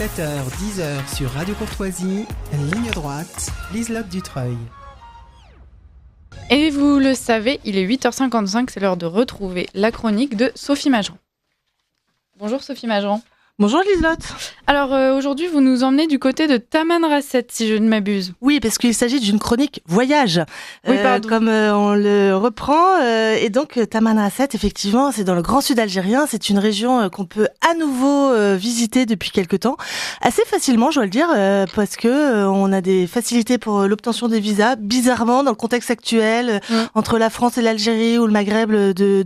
7h, 10h sur Radio Courtoisie, ligne droite, Liselotte Dutreuil. Et vous le savez, il est 8h55, c'est l'heure de retrouver la chronique de Sophie Majeran. Bonjour Sophie Majeran. Bonjour Liselotte. Alors aujourd'hui, vous nous emmenez du côté de Tamanrasset, si je ne m'abuse. Oui, parce qu'il s'agit d'une chronique voyage, oui, pardon. On le reprend. Et donc Tamanrasset, effectivement, c'est dans le grand sud algérien. C'est une région qu'on peut à nouveau visiter depuis quelque temps, assez facilement, je dois le dire, parce que on a des facilités pour l'obtention des visas. Bizarrement, dans le contexte actuel, entre la France et l'Algérie ou le Maghreb, de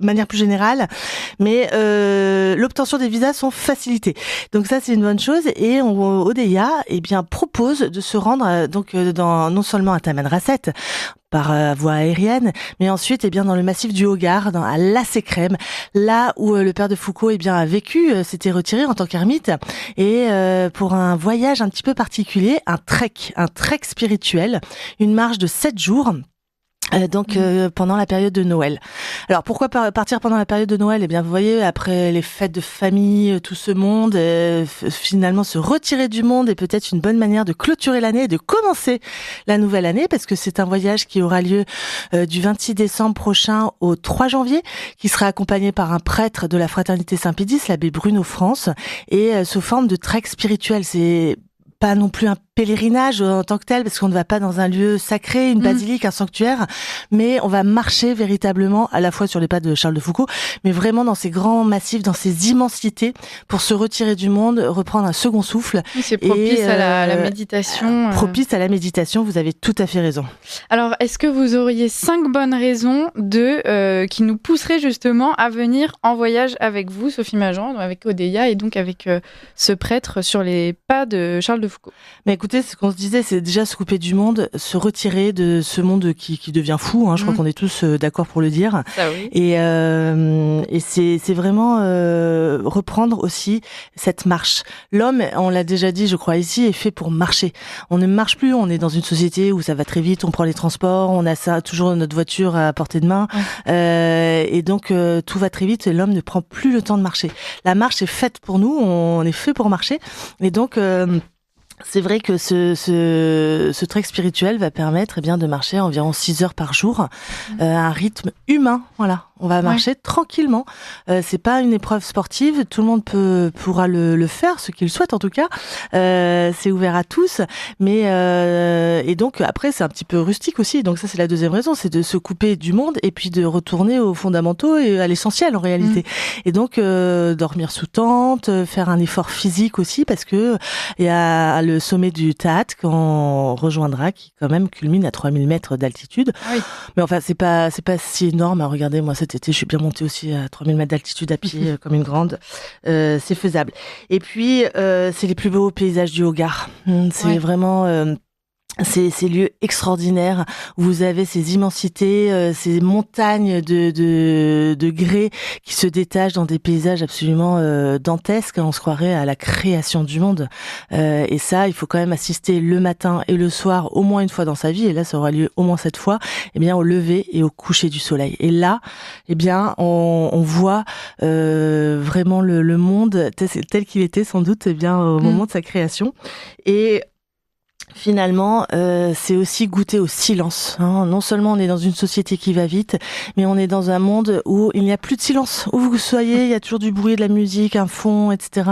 manière plus générale, mais l'obtention des visas sont facilitées. Donc ça, c'est une bonne chose. Et ODIA, propose de se rendre non seulement à Tamanrasset par voie aérienne, mais ensuite dans le massif du Hogar, à La Sécrème, là où le père de Foucault a vécu, s'était retiré en tant qu'ermite, et pour un voyage un petit peu particulier, un trek spirituel, une marche de 7 jours. Pendant la période de Noël. Alors pourquoi partir pendant la période de Noël ? Eh bien vous voyez, après les fêtes de famille, tout ce monde, finalement se retirer du monde est peut-être une bonne manière de clôturer l'année et de commencer la nouvelle année, parce que c'est un voyage qui aura lieu du 26 décembre prochain au 3 janvier, qui sera accompagné par un prêtre de la fraternité Saint-Pédis, l'abbé Bruno France, et sous forme de trek spirituel. C'est pas non plus un pèlerinage en tant que tel, parce qu'on ne va pas dans un lieu sacré, une basilique, un sanctuaire, mais on va marcher véritablement à la fois sur les pas de Charles de Foucault, mais vraiment dans ces grands massifs, dans ces immensités, pour se retirer du monde, reprendre un second souffle. Oui, c'est propice à la méditation. Propice à la méditation, vous avez tout à fait raison. Alors, est-ce que vous auriez 5 bonnes raisons qui nous pousseraient justement à venir en voyage avec vous, Sophie Majeran, avec ODIA et donc avec ce prêtre sur les pas de Charles de Foucault ? Mais écoutez, ce qu'on se disait, c'est déjà se couper du monde, se retirer de ce monde qui devient fou. Je crois qu'on est tous d'accord pour le dire. Ça, oui. Et c'est vraiment reprendre aussi cette marche. L'homme, on l'a déjà dit, je crois ici, est fait pour marcher. On ne marche plus. On est dans une société où ça va très vite. On prend les transports. On a toujours notre voiture à portée de main. Et donc tout va très vite. Et l'homme ne prend plus le temps de marcher. La marche est faite pour nous. On est fait pour marcher. Et donc c'est vrai que ce trek spirituel va permettre de marcher environ 6 heures par jour, à un rythme humain. Voilà, on va marcher tranquillement. C'est pas une épreuve sportive, tout le monde pourra le faire, ceux qui le souhaitent en tout cas. C'est ouvert à tous, mais et donc après c'est un petit peu rustique aussi. Donc ça c'est la deuxième raison, c'est de se couper du monde et puis de retourner aux fondamentaux et à l'essentiel en réalité. Et donc dormir sous tente, faire un effort physique aussi, parce que il y a le sommet du Tahat qu'on rejoindra, qui quand même culmine à 3000 mètres d'altitude. Oui. Mais enfin, c'est pas si énorme. Regardez, moi cet été, je suis bien montée aussi à 3000 mètres d'altitude à pied, comme une grande. C'est faisable. Et puis, c'est les plus beaux paysages du Hogar. C'est vraiment ces lieux extraordinaires où vous avez ces immensités, ces montagnes de grès qui se détachent dans des paysages absolument dantesques. On se croirait à la création du monde. Et ça, il faut quand même assister le matin et le soir au moins une fois dans sa vie. Et là, ça aura lieu au moins cette fois, au lever et au coucher du soleil. Et là, on voit vraiment le monde tel qu'il était sans doute au moment de sa création. Et finalement, c'est aussi goûter au silence. Non seulement on est dans une société qui va vite, mais on est dans un monde où il n'y a plus de silence. Où vous soyez, il y a toujours du bruit, de la musique, un fond, etc.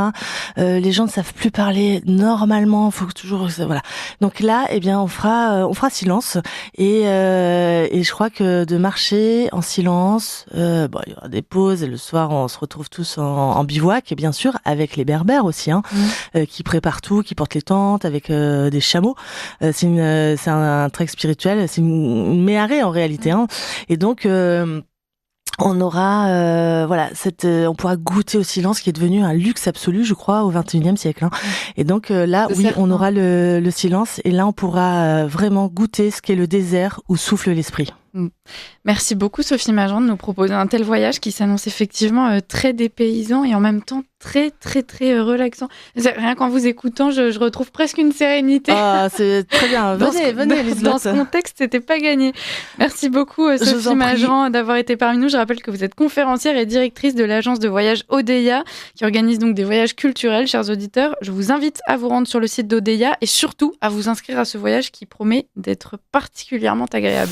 Les gens ne savent plus parler normalement. Il faut toujours, voilà. Donc là, on fera silence. Et je crois que de marcher en silence, il y aura des pauses. Et le soir, on se retrouve tous en bivouac, et bien sûr, avec les berbères aussi, qui préparent tout, qui portent les tentes, avec des chameaux. C'est un trek spirituel, c'est une méharée en réalité, et donc on aura on pourra goûter au silence qui est devenu un luxe absolu, je crois, au XXIe siècle. Et donc là, on aura le silence, et là on pourra vraiment goûter ce qu'est le désert où souffle l'esprit. Merci beaucoup Sophie Majean de nous proposer un tel voyage qui s'annonce effectivement très dépaysant et en même temps très très très relaxant. Rien qu'en vous écoutant, je retrouve presque une sérénité. Ah, c'est très bien. Venez, Liselotte. Dans ce contexte, c'était pas gagné. Merci beaucoup Sophie Majean d'avoir été parmi nous. Je rappelle que vous êtes conférencière et directrice de l'agence de voyage Odeya qui organise donc des voyages culturels. Chers auditeurs, je vous invite à vous rendre sur le site d'Odeya et surtout à vous inscrire à ce voyage qui promet d'être particulièrement agréable.